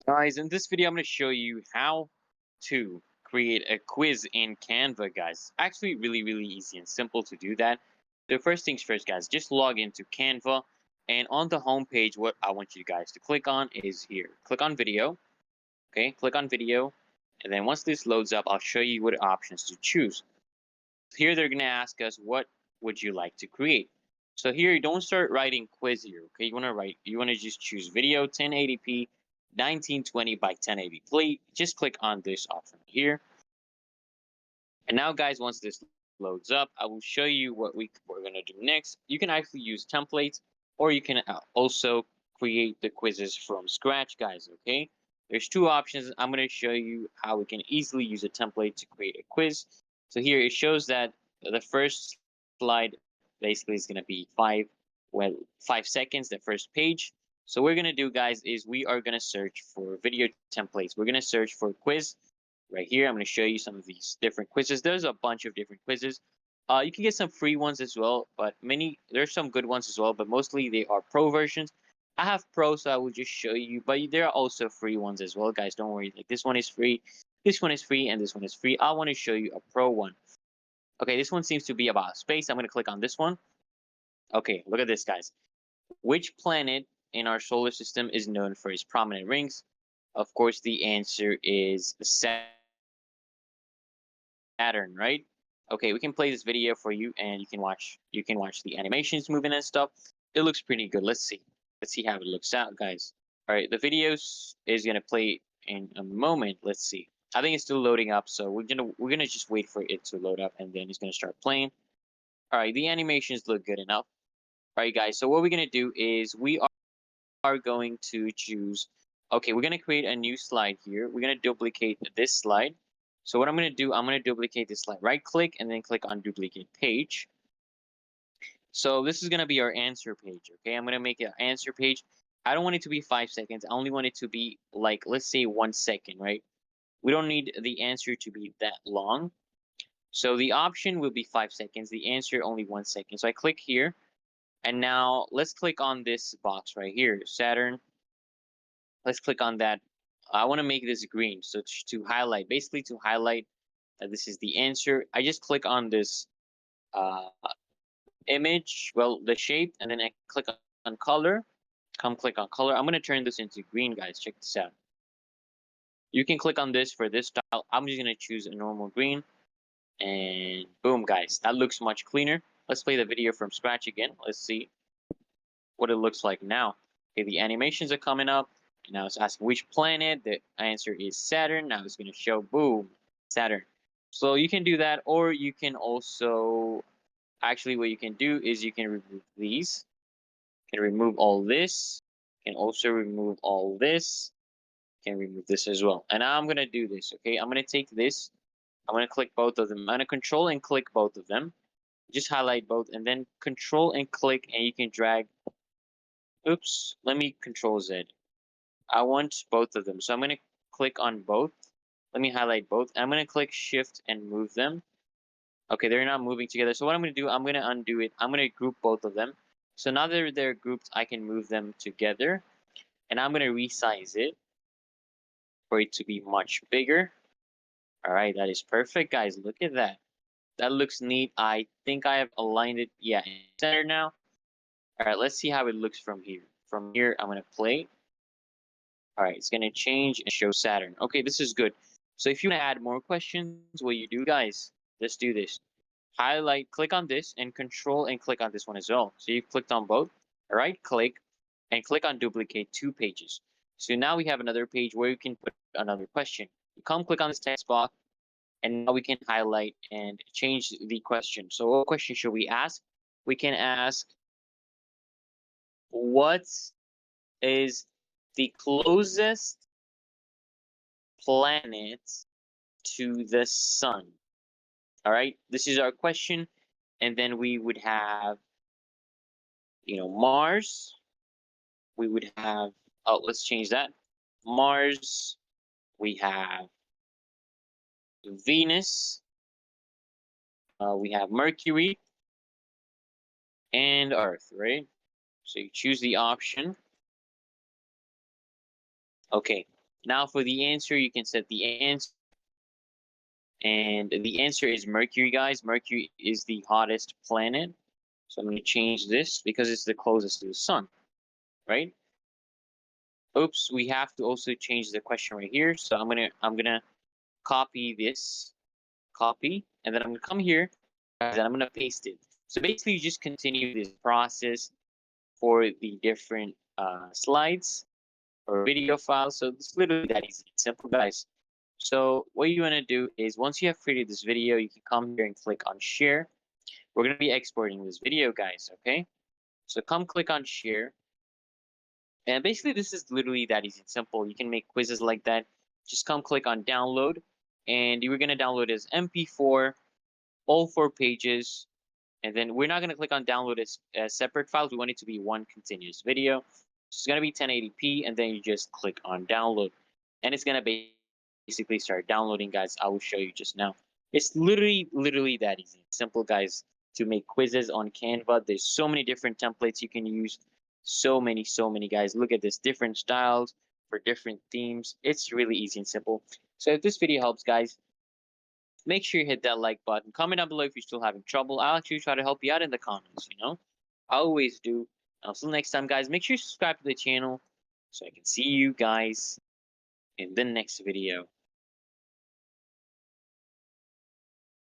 Guys, in this video, I'm going to show you how to create a quiz in Canva, guys. Actually, really easy and simple to do that. The first things first, guys, just log into Canva. And on the home page, what I want you guys to click on is here. Click on video. Okay, click on video. And then once this loads up, I'll show you what options to choose. Here, they're going to ask us, what would you like to create? So here, you don't start writing quiz here. Okay, you want to just choose video 1080p 1920 by 1080. Please just click on this option here. And now, guys, once this loads up, I will show you what we're gonna do next. You can actually use templates, or you can also create the quizzes from scratch, guys. Okay, there's two options. I'm gonna show you how we can easily use a template to create a quiz. So here it shows that the first slide basically is gonna be 5 seconds, the first page. So what we're gonna do, guys, is we are gonna search for video templates. We're gonna search for quiz right here. I'm going to show you some of these different quizzes. There's a bunch of different quizzes. You can get some free ones as well, but there's some good ones as well, but mostly they are pro versions. I have pro, so I will just show you, but there are also free ones as well, guys. Don't worry. Like, this one is free, this one is free, and this one is free. I want to show you a pro one. Okay, this one seems to be about space. I'm going to click on this one. Okay, look at this, guys. Which planet in our solar system is known for its prominent rings? Of course, the answer is Saturn, right? Okay, we can play this video for you, and you can watch the animations moving and stuff. It looks pretty good. Let's see how it looks out, guys. All right, the videos is gonna play in a moment. Let's see. I think it's still loading up, so we're gonna just wait for it to load up, and then it's gonna start playing. All right, the animations look good enough. All right, guys. So what we're gonna do is we are going to choose. Okay, we're gonna create a new slide here. We're gonna duplicate this slide. So what I'm gonna do, I'm gonna duplicate this slide. Right click and then click on duplicate page. So this is gonna be our answer page. Okay, I'm gonna make an answer page. I don't want it to be 5 seconds. I only want it to be like, let's say 1 second, right? We don't need the answer to be that long. So the option will be 5 seconds. The answer only 1 second. So I click here, and now let's click on this box right here, Saturn. Let's click on that. I want to make this green, so to highlight, basically to highlight that this is the answer. I just click on this uh, image, well, the shape, and then I click on color. Click on color. I'm going to turn this into green, guys. Check this out. You can click on this for this style. I'm just going to choose a normal green, and boom, guys. That looks much cleaner. Let's play the video from scratch again. Let's see what it looks like now. Okay, the animations are coming up. Now it's asking which planet. The answer is Saturn. Now it's going to show, boom, Saturn. So you can do that, or you can also, actually what you can do is you can remove these. You can remove all this. You can also remove all this. You can remove this as well. And now I'm going to do this, okay? I'm going to take this. I'm going to click both of them. I'm going to control and click both of them. Just highlight both, and then control and click, and you can drag. Oops, let me control Z. I want both of them. So I'm going to click on both. Let me highlight both. I'm going to click shift and move them. Okay, they're not moving together. So what I'm going to do, I'm going to undo it. I'm going to group both of them. So now that they're grouped, I can move them together. And I'm going to resize it for it to be much bigger. All right, that is perfect, guys. Look at that. That looks neat. I think I have aligned it. Yeah, in center now. All right, let's see how it looks from here. From here, I'm going to play. All right, it's going to change and show Saturn. Okay, this is good. So if you want to add more questions, what you do, guys, let's do this. Highlight, click on this, and control and click on this one as well. So you've clicked on both. Right click and click on duplicate two pages. So now we have another page where you can put another question. You come click on this text box, and now we can highlight and change the question. So what question should we ask? We can ask, what is the closest planet to the sun? All right, this is our question. And then we would have, Mars. We would have, oh, let's change that. Mars. We have Venus. We have Mercury and Earth, right? So you choose the option. Okay, Now for the answer, you can set the answer. And the answer is Mercury, guys. Mercury is the hottest planet. So I'm going to change this because it's the closest to the sun, right? Oops, we have to also change the question right here. So I'm gonna copy this, copy, and then I'm gonna come here, and I'm gonna paste it. So basically, you just continue this process for the different slides or video files. So it's literally that easy. It's simple, guys. So what you want to do is once you have created this video, you can come here and click on share. We're going to be exporting this video, guys, okay? So come click on share. And basically, this is literally that easy and simple. You can make quizzes like that. Just come click on download. And you're going to download as MP4, all 4 pages. And then we're not going to click on download as separate files. We want it to be one continuous video. So it's going to be 1080p. And then you just click on download. And it's going to basically start downloading, guys. I will show you just now. It's literally that easy. Simple, guys, to make quizzes on Canva. There's so many different templates you can use. So many, guys. Look at this, different styles for different themes. It's really easy and simple. So if this video helps, guys, make sure you hit that like button. Comment down below if you're still having trouble. I'll actually try to help you out in the comments, you know? I always do. Until next time, guys, make sure you subscribe to the channel so I can see you guys in the next video.